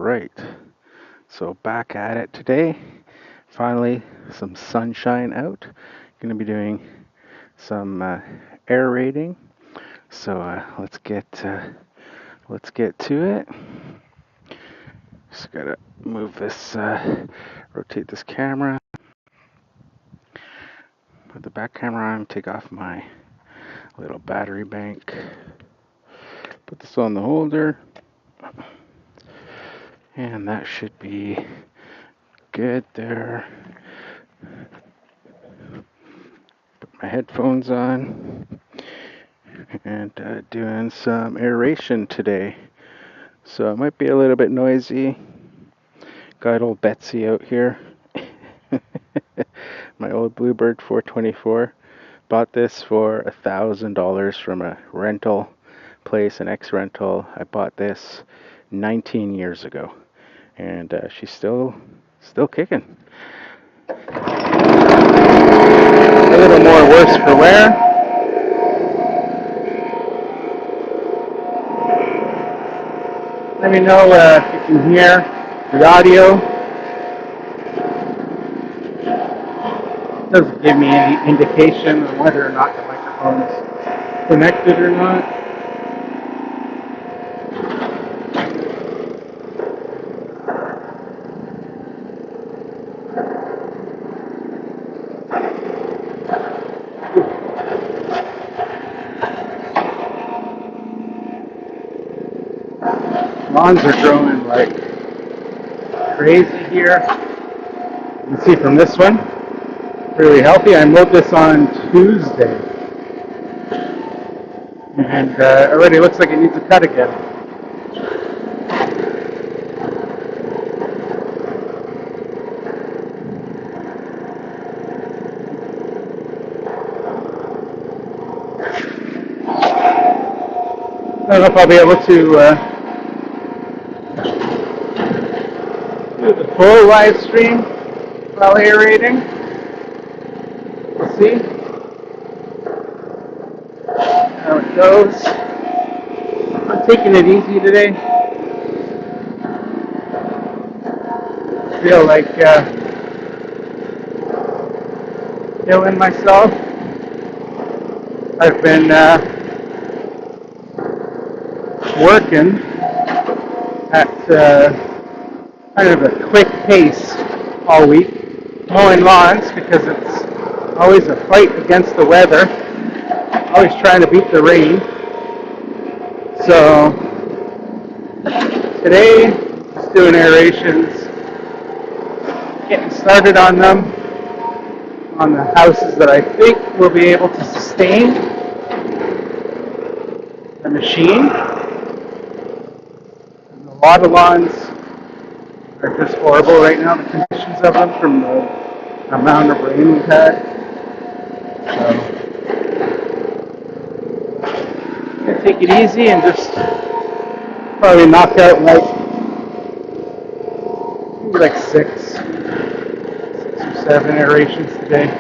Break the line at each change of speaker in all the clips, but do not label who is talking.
Alright, so back at it today. Finally, some sunshine out. Going to be doing some aerating. So let's get to it. Just gotta move this, rotate this camera, put the back camera on, take off my little battery bank, put this on the holder, and that should be good there. Put my headphones on, and doing some aeration today. So it might be a little bit noisy. Got old Betsy out here. My old Bluebird 424. Bought this for $1,000 from a rental place, an ex-rental. I bought this 19 years ago, and she's still kicking. A little more worse for wear. Let me know if you can hear the audio. It doesn't give me any indication on whether or not the microphone is connected or not. Lawns are growing like crazy here. You can see from this one, really healthy. I mowed this on Tuesday, and already looks like it needs a cut again. I don't know if I'll be able to do the full live stream while aerating. We'll see how it goes. I'm taking it easy today. I feel like killing myself. I've been working at kind of a quick pace all week, mowing lawns because it's always a fight against the weather, always trying to beat the rain. So today, just doing aerations, getting started on them, on the houses that I think will be able to sustain the machine. And a lot of lawns are just horrible right now, the conditions of them, from the amount of rain we've had. So, I'm going to take it easy and just probably knock out like six or seven aerations today.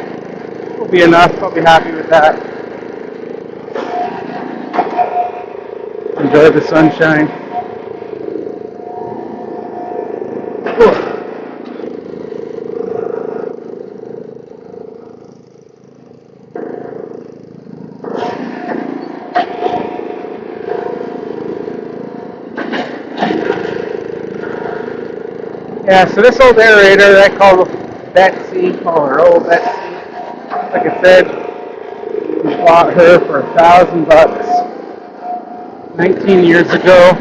Will be enough. I'll be happy with that. Enjoy the sunshine. Yeah, so this old aerator I call Betsy, call her old Betsy. Like I said, we bought her for $1,000 19 years ago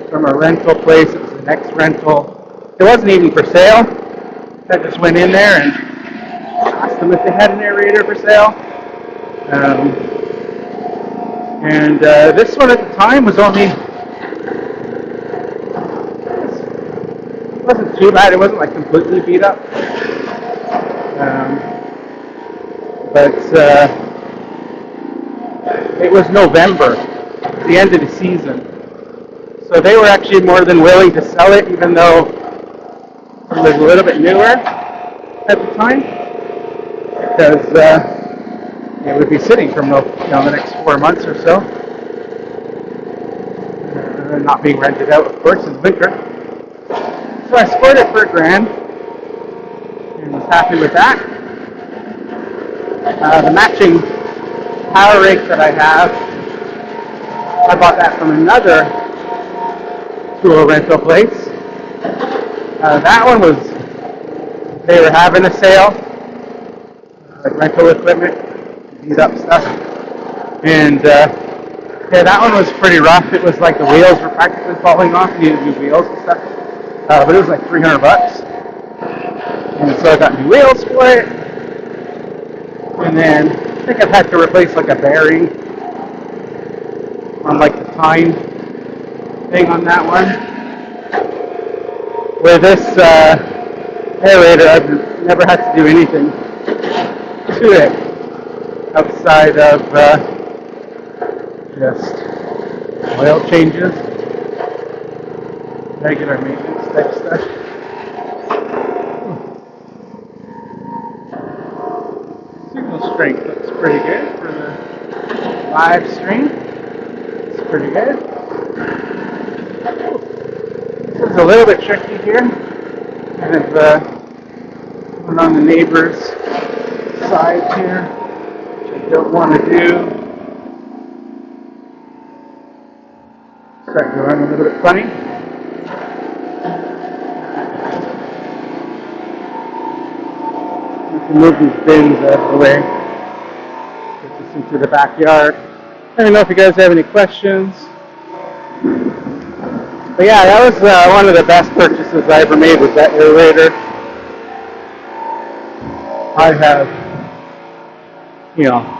from a rental place. It was the next rental. It wasn't even for sale. I just went in there and asked them if they had an aerator for sale. And this one at the time was only, it wasn't too bad. It wasn't like completely beat up. But it was November, the end of the season. So they were actually more than willing to sell it, even though it was a little bit newer at the time, because it would be sitting for the next 4 months or so, not being rented out, of course, in winter. So I scored it for $1,000 and was happy with that. The matching power rake that I have, I bought that from another tool rental place. That one was, they were having a sale, like rental equipment, beat up stuff. And yeah, that one was pretty rough. It was like the wheels were practically falling off. You needed new wheels and stuff. But it was like $300. And so I got new wheels for it. And then I think I've had to replace like a bearing on like the tine thing on that one. Where this aerator, I've never had to do anything to it outside of just oil changes, regular maintenance type stuff. Signal strength looks pretty good for the live stream. It's pretty good. This is a little bit tricky here. Kind of went on the neighbor's side here, which I don't want to do. Start going a little bit funny. You can move these bins out of the way. Get this into the backyard. I don't know if you guys have any questions. But yeah, that was one of the best purchases I ever made, was that aerator. I have,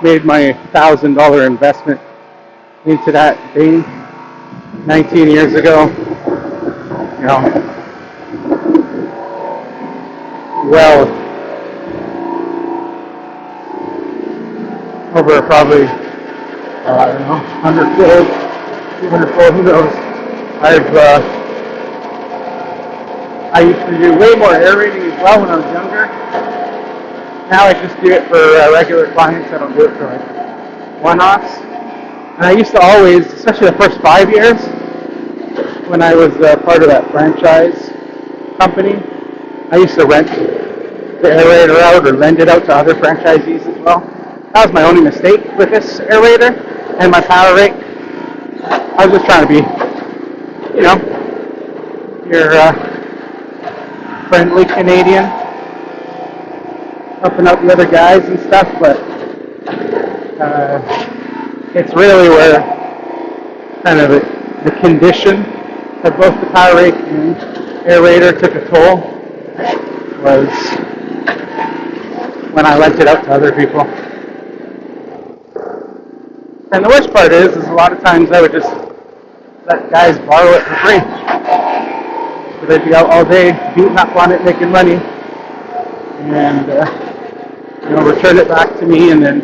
made my $1,000 investment into that thing 19 years ago. Well, over probably, I don't know, 100-fold, 200-fold, who knows. I used to do way more aerating as well when I was younger. Now I just do it for regular clients. I don't do it for like one-offs. And I used to always, especially the first 5 years, when I was part of that franchise company, I used to rent the aerator out or lend it out to other franchisees as well. That was my only mistake with this aerator and my power rake. I was just trying to be, your friendly Canadian, helping out the other guys and stuff, but it's really where kind of the condition of both the power rake and aerator took a toll was when I lent it out to other people. And the worst part is a lot of times I would just let guys borrow it for free. So they'd be out all day beating up on it, making money, and return it back to me, and then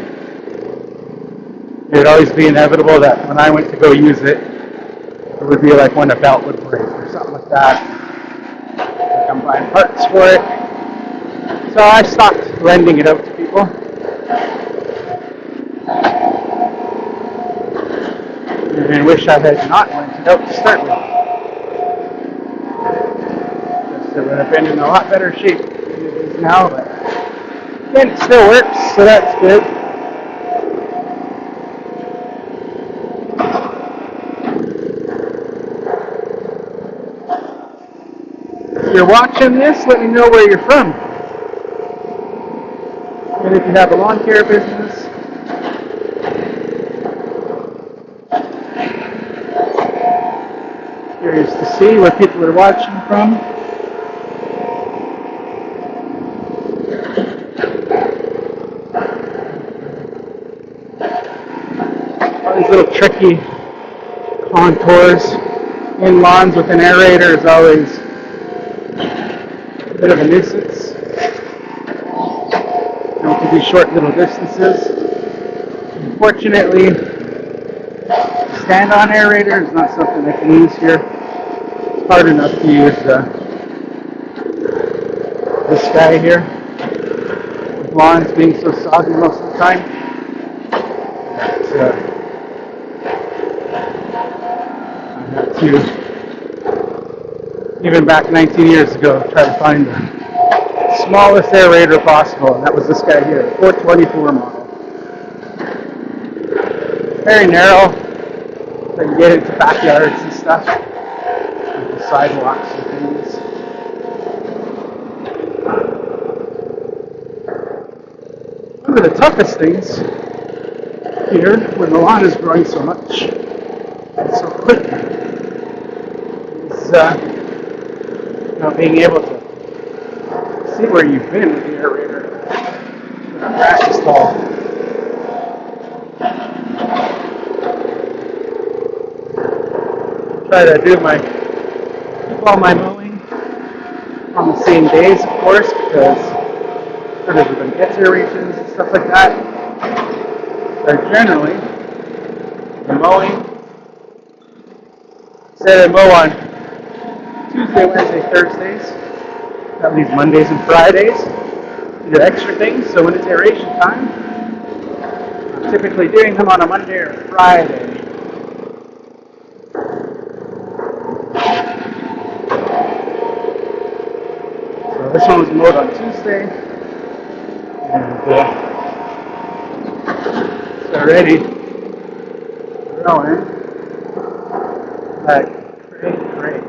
it would always be inevitable that when I went to go use it, it would be like when a belt would break or something like that. Like I'm buying parts for it. So I stopped lending it out to people. And I wish I had not lent it out to start with. It would have been in a lot better shape than it is now, but again, it still works, so that's good. If you're watching this, let me know where you're from. And if you have a lawn care business, curious to see where people are watching from. These little tricky contours in lawns with an aerator is always a bit of a nuisance. It can be short little distances. Unfortunately, stand-on aerator is not something I can use here. It's hard enough to use this guy here, with lawns being so soggy most of the time. I have to even back 19 years ago, try to find the smallest aerator possible, and that was this guy here, the 424 model. Very narrow, so you get into backyards and stuff, with the sidewalks and things. One of the toughest things here, when the lawn is growing so much and so quickly, is being able to see where you've been with the aerator when the grass is tall. Try to keep all my mowing on the same days, of course, because not everybody gets aerations and stuff like that. But generally, the mowing, say I mow on Tuesday, Wednesday, Thursdays. That leaves Mondays and Fridays to do extra things. So when it's aeration time, I'm typically doing them on a Monday or Friday. So this one was mowed on Tuesday, and it's already growing like great.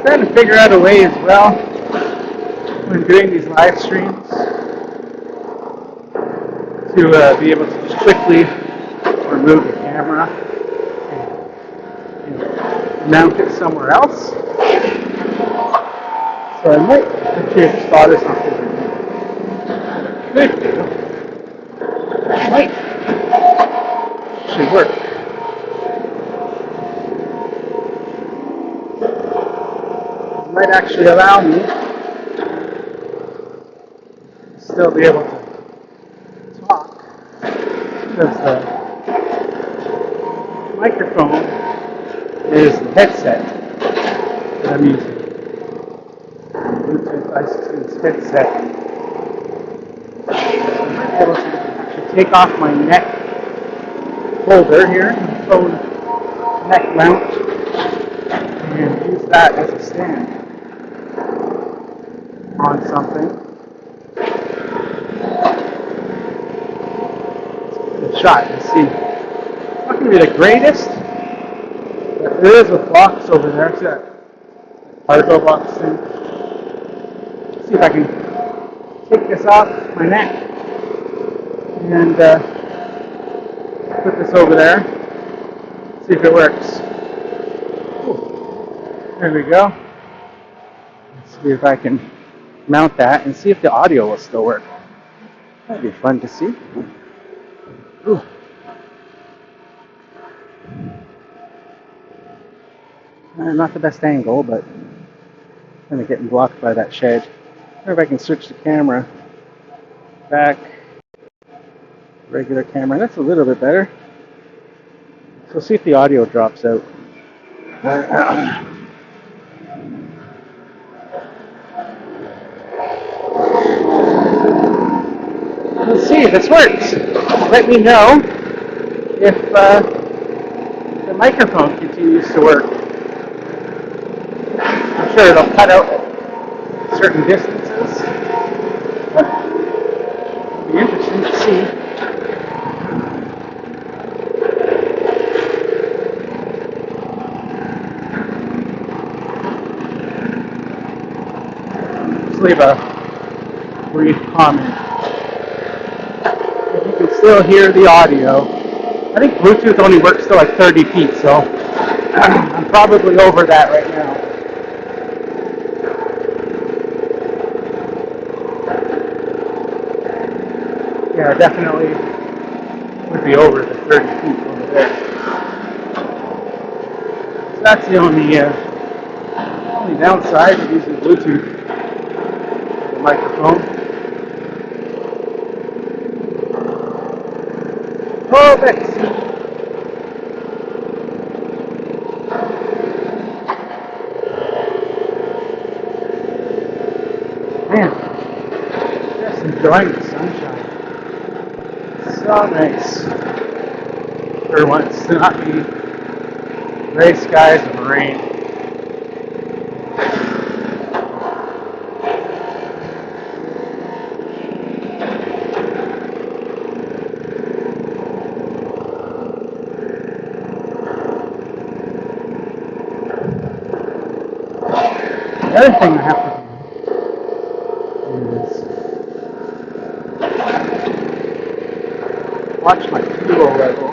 Trying to figure out a way as well when doing these live streams to be able to just quickly remove the camera and mount it somewhere else. So I might actually have thought of something that could do. It might actually work. It might actually allow me to still be able to talk, because the microphone is the headset that I'm using. Bluetooth license headset. So I might be able to actually take off my neck holder here, phone neck mount, and use that as a stand on something. Let's give it a shot and see. It's not going to be the greatest, but there is a box over there. See that cargo box thing? Let's see if I can take this off my neck and put this over there. See if it works. There we go. Let's see if I can mount that and see if the audio will still work. That'd be fun to see. Ooh. Not the best angle, but kind of getting blocked by that shed. Or if I can switch the camera back, regular camera. That's a little bit better. So see if the audio drops out. Let's see if this works. Let me know if the microphone continues to work. I'm sure it'll cut out at certain distances, but it'll be interesting to see. Just leave a brief comment. If you can still hear the audio, I think Bluetooth only works to like 30 feet, so I'm probably over that right now. Yeah, definitely would be over the 30 feet over there. So that's the only downside of using Bluetooth for the microphone. Oh, Betsy. Man, just enjoying the sunshine. So nice for once to not be gray skies and rain. The other thing I have to do is watch my fuel level.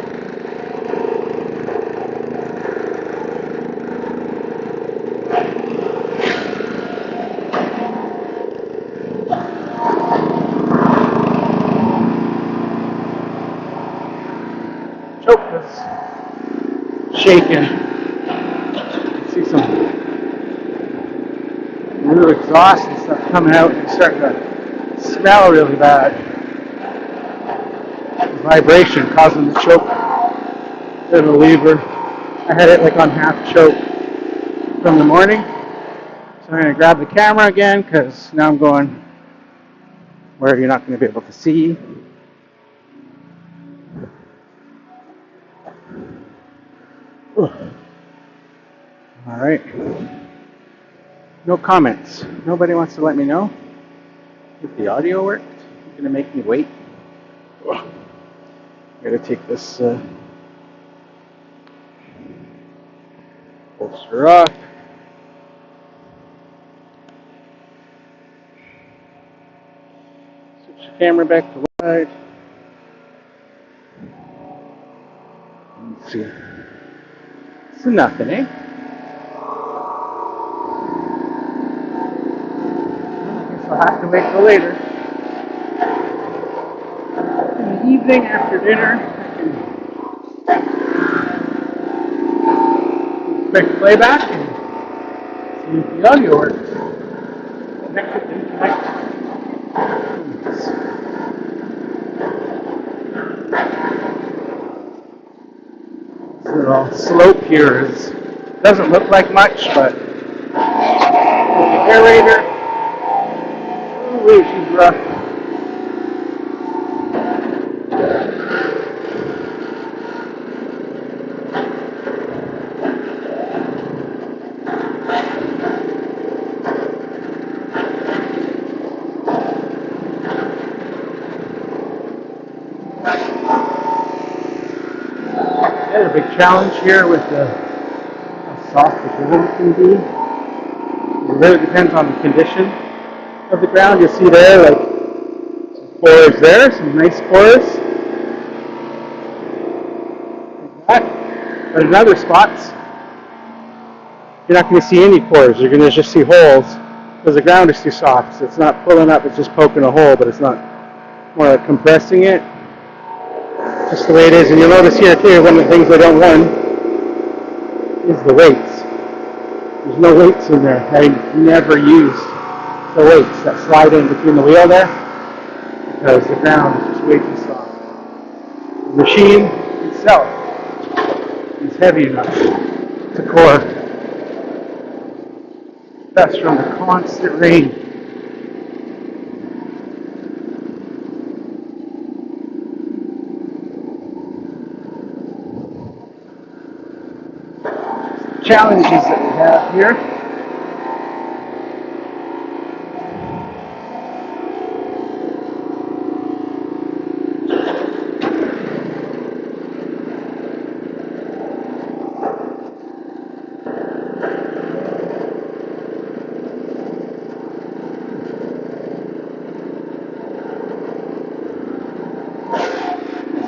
Choke is shaking. See some new exhaust and stuff coming out and it's starting to smell really bad. Vibration causing the choke. Bit of a lever. I had it like on half choke from the morning. So I'm going to grab the camera again because now I'm going where you're not going to be able to see. Alright. No comments. Nobody wants to let me know if the audio worked. You're going to make me wait. I gotta take this bolster off. Switch the camera back to wide. Let's see. So nothing, eh? I guess I'll have to wait till later. In the evening after dinner, I can quick playback and see if the audio works. Connect it, disconnect. This little slope here doesn't look like much, but with the aerator, ooh, she's rough. A big challenge here with how soft the ground can be. It really depends on the condition of the ground. You'll see there, like some pores there, some nice pores, like that. But in other spots, you're not going to see any pores. You're going to just see holes because the ground is too soft. So it's not pulling up; it's just poking a hole, but it's not more like compressing it. Just the way it is. And you'll notice here too, one of the things I don't want is the weights. There's no weights in there. I never use the weights that slide in between the wheel there because the ground is just way too soft. The machine itself is heavy enough to core. That's from the constant rain. Challenges that we have here.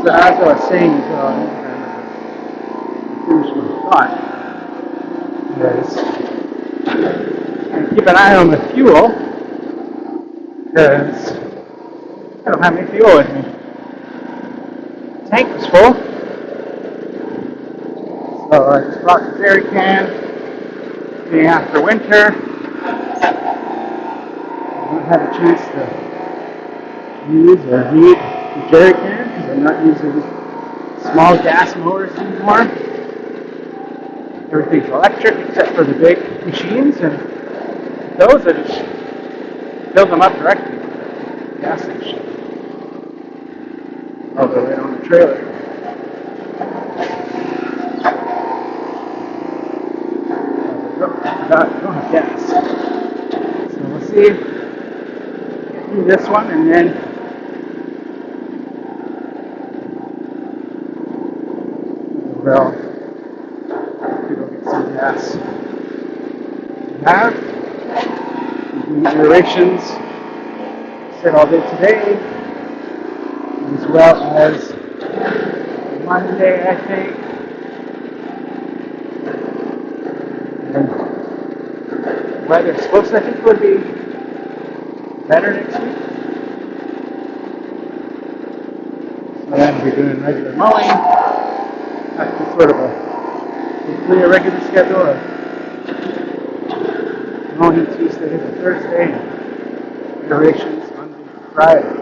So as I was saying, finish my thought. Is keep an eye on the fuel because I don't have any fuel with me. The tank was full, so I just brought the jerry can. Being after winter, I don't have a chance to use or need the jerry can because I'm not using small gas motors anymore. Everything's electric except for the big machines, and those I just fill them up directly at the gas station. all the way on the trailer. I don't have gas. So we'll see. Get through this one and then we'll go get some gas. We have doing aerations. Said all day today, as well as Monday, I think. And weather's supposed to, I think, would be better next week. So then we'll be doing regular mowing. That's just sort of hopefully a regular schedule of mowing Tuesday to Thursday and aerations Monday to Friday.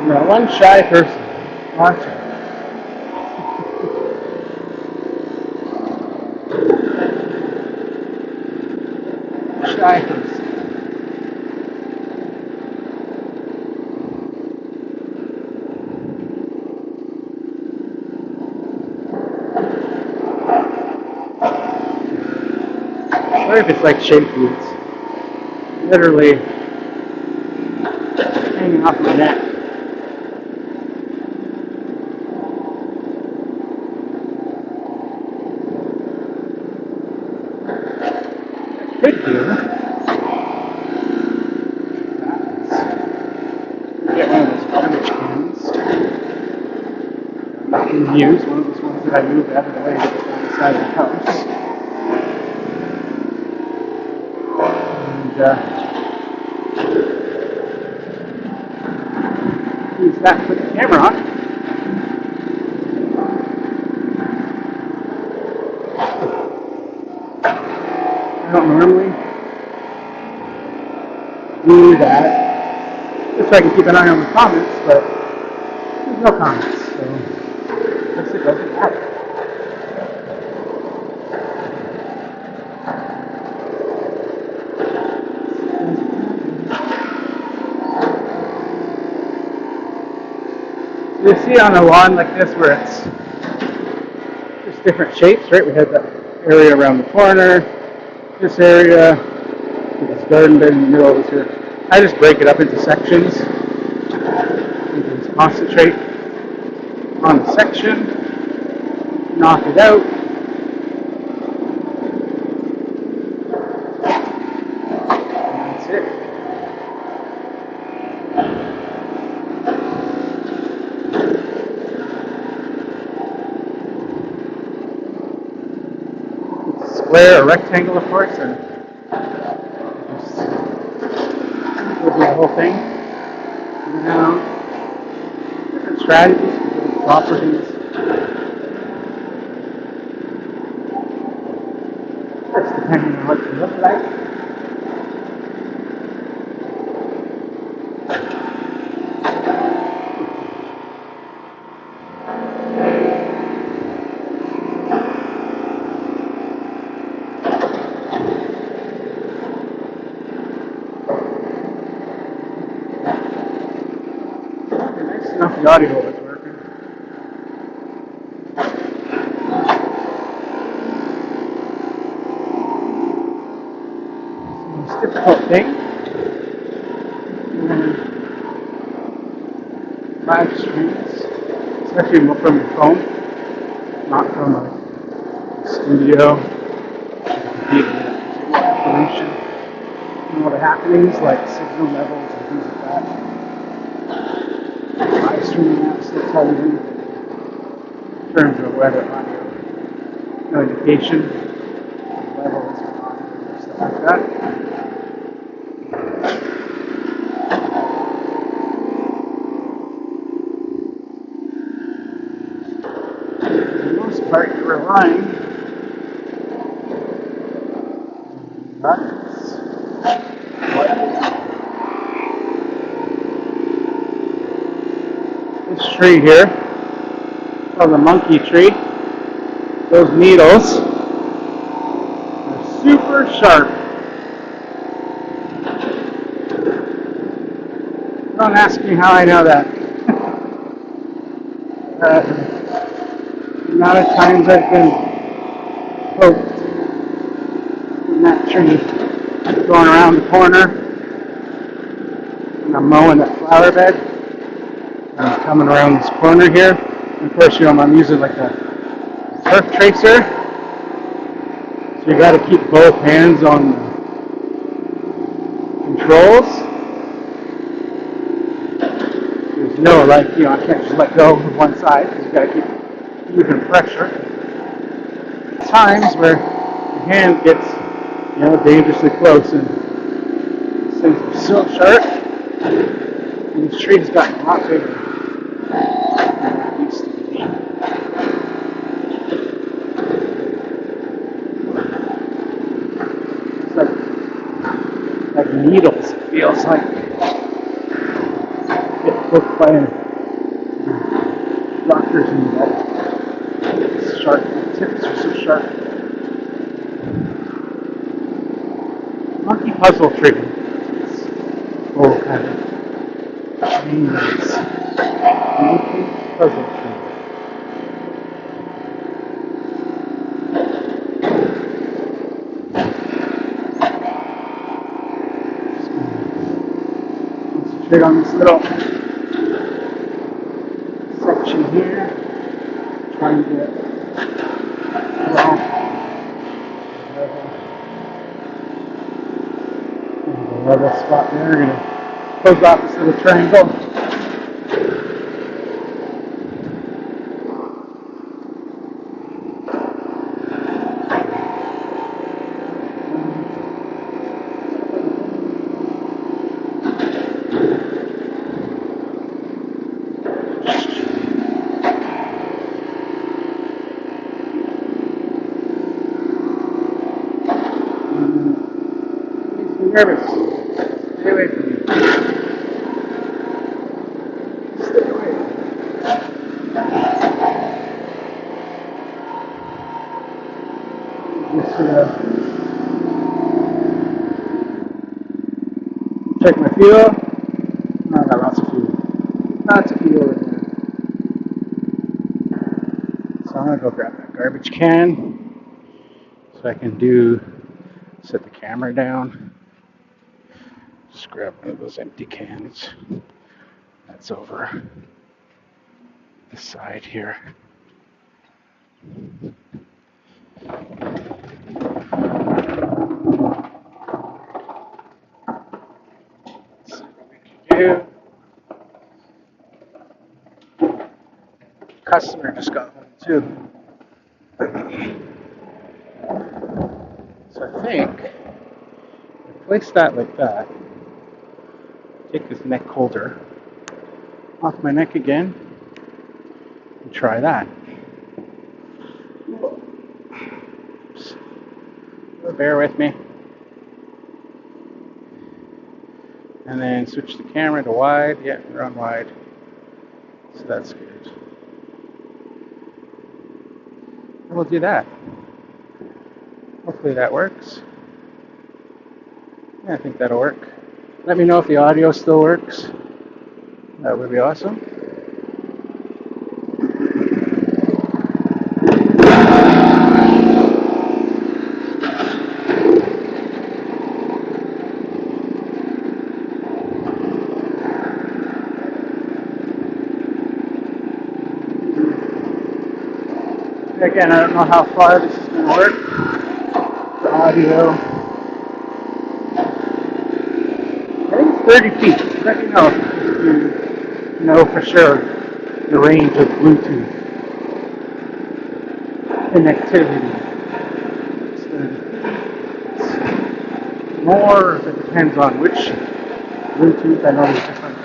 Now, one shy person watching. Shy person. What if it's like shaky? It's literally hanging off my neck. Could do. Get one of those garbage cans. I can use one of those ones that I moved out of the way on the side of the house. And use that to put the camera on. I don't normally do that, just so I can keep an eye on the comments, but there's no comments, so I guess it doesn't matter. So you see on a lawn like this where it's just different shapes, right? We had that area around the corner, this area, this garden bed in the middle of this here. I just break it up into sections. You can just concentrate on the section, knock it out. And that's it. It's a square or rectangle, of course, and just we'll do the whole thing. Now, different strategies for different properties. That's depending on what you look like. Nice enough the audio is working. Most difficult thing. Live streams, especially from your phone, not from a studio. You can get information, all the happenings like signal levels and things like that. Live streaming apps that tell you in terms of weather, audio, notification, levels, audio, stuff like that. For the most part, you're relying on this tree here, called the monkey tree. those needles are super sharp. Don't ask me how I know that. The amount of times I've been poked in that tree going around the corner and I'm mowing that flower bed. I'm coming around this corner here. And of course, I'm using like a turf tracer. So you got to keep both hands on the controls. There's no I can't just let go of one side because you got to keep even pressure. Times where your hand gets, dangerously close, and these things are so sharp. And this tree has gotten a lot bigger than it used to be. It's like needles. It feels like get poked by rockers and that. It's sharp. The tips are so sharp. Monkey puzzle tree. Oh, kind of. Jeez. Monkey puzzle tree. Concentrate on this little section here. Trying to get well. Level spot there. We're going to close off this little triangle. Makes me nervous. Stay away from me. Stay away. Just check my fuel. No, I got lots of fuel. Lots of fuel in there. So I'm gonna go grab that garbage can so I can set the camera down. Just grab one of those empty cans. That's over the side here. So what we can do. Customer just got home too. So I think place that like that. Take this neck holder off my neck again and try that. Oops. Bear with me. And then switch the camera to wide. Yeah, we're on wide. So that's good. And we'll do that. Hopefully that works. Yeah, I think that'll work. Let me know if the audio still works. That would be awesome. Again, I don't know how far this is going to work. The audio. I think it's 30 feet. Let me know if you know for sure the range of Bluetooth connectivity. It's 30 feet. More, if it depends on which Bluetooth. I know there's different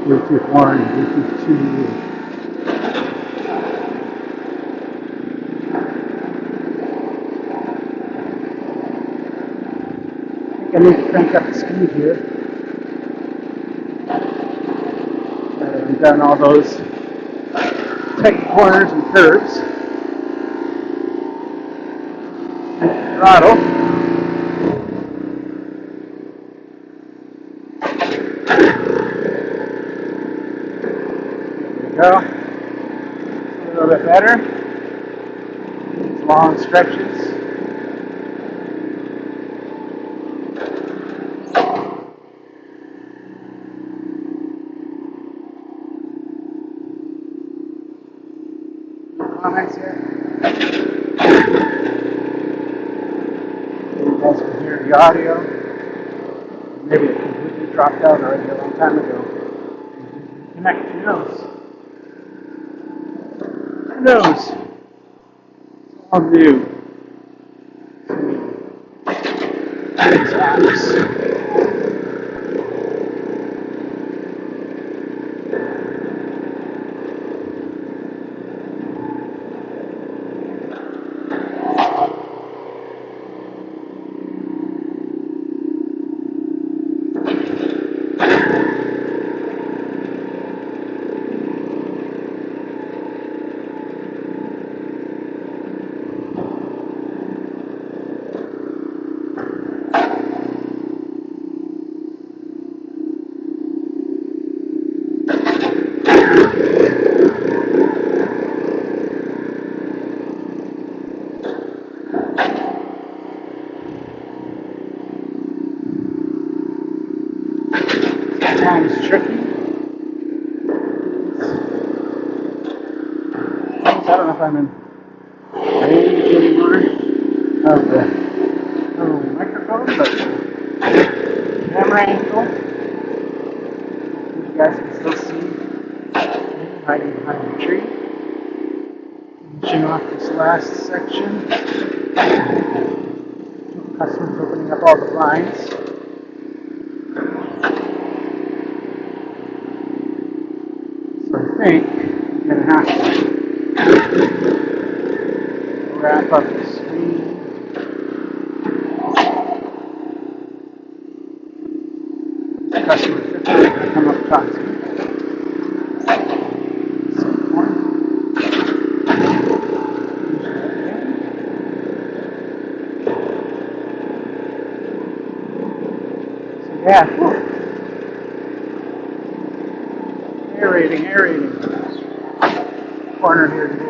Bluetooth 1 and Bluetooth 2. I need to crank up the speed here. I've done all those tight corners and curves. Throttle. There we go. A little bit better. Long stretches. Comments here. You guys can hear the audio. Maybe it completely dropped out already a long time ago. Connect, who knows? Who knows? It's all new. Taps. Sometimes tricky. I don't know if I'm in range anymore of the microphone, but camera angle. You guys can still see me hiding behind the tree. Finishing off this last section. Customers opening up all the blinds. So I think I'm going to have to wrap up the screen. The customers are going to come up and talk to me. Yeah. Aerating. Corner here to do.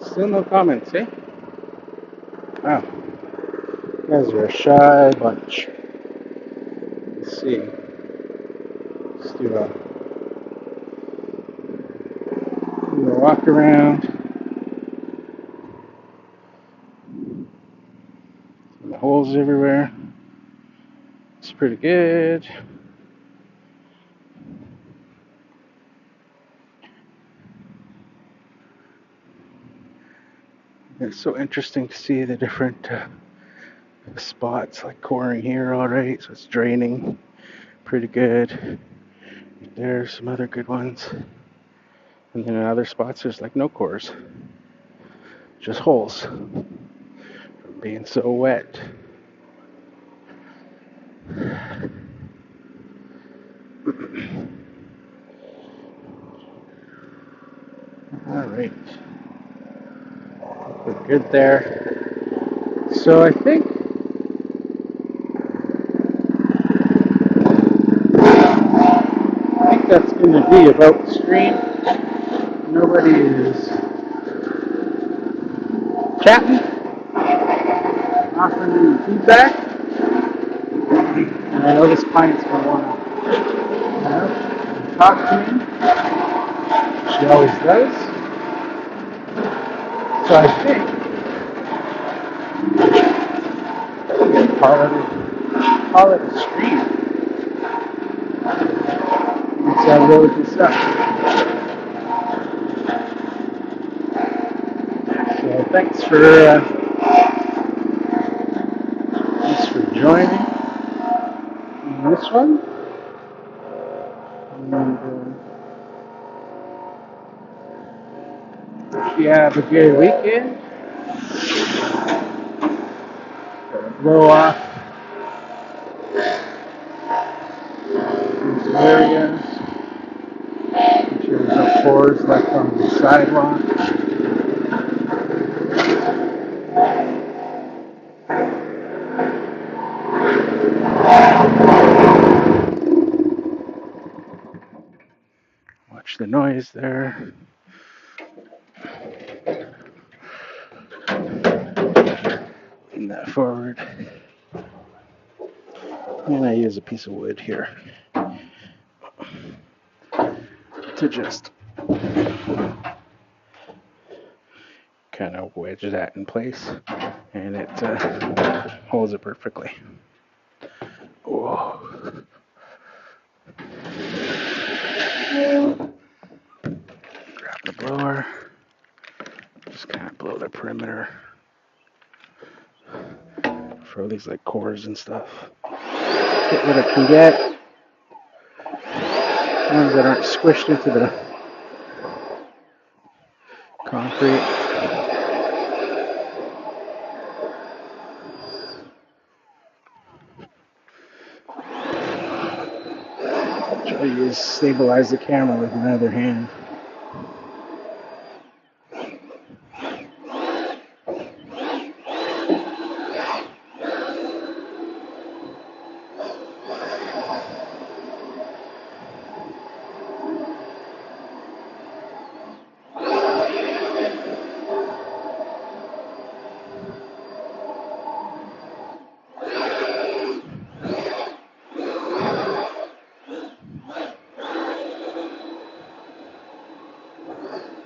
Still no comments, eh? Wow. You guys are a shy bunch. Let's see. Let's do a walk around. The holes everywhere. It's pretty good. It's so interesting to see the different spots, like coring here already, so it's draining pretty good. There's some other good ones. And then in other spots, there's like no cores, just holes from being so wet. All right, we're good there. So I think that's going to be about the stream. Nobody is chatting, offering any feedback. And I know this client's going to want to talk to me. She always does. So I think I'm going to call it a stream. Once I load this up. So thanks for joining in this one. And you have a good weekend. Blow off these areas. Make sure there's no pores left on the sidewalk. Watch the noise there. Lean that forward. And I use a piece of wood here to just kind of wedge that in place, and it holds it perfectly. Whoa. Grab the blower, just kind of blow the perimeter. Throw these like cores and stuff. Get what I can get. Ones that aren't squished into the concrete. Try to stabilize the camera with my other hand.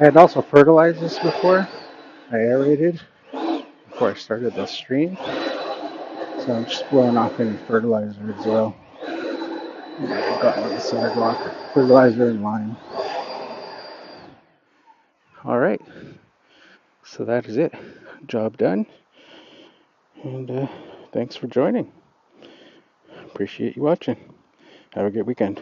I had also fertilized this before. I aerated before I started the stream. So I'm just blowing off any fertilizer as well. I've got on the sidewalk. Fertilizer and lime. Alright. So that is it. Job done. And thanks for joining. Appreciate you watching. Have a good weekend.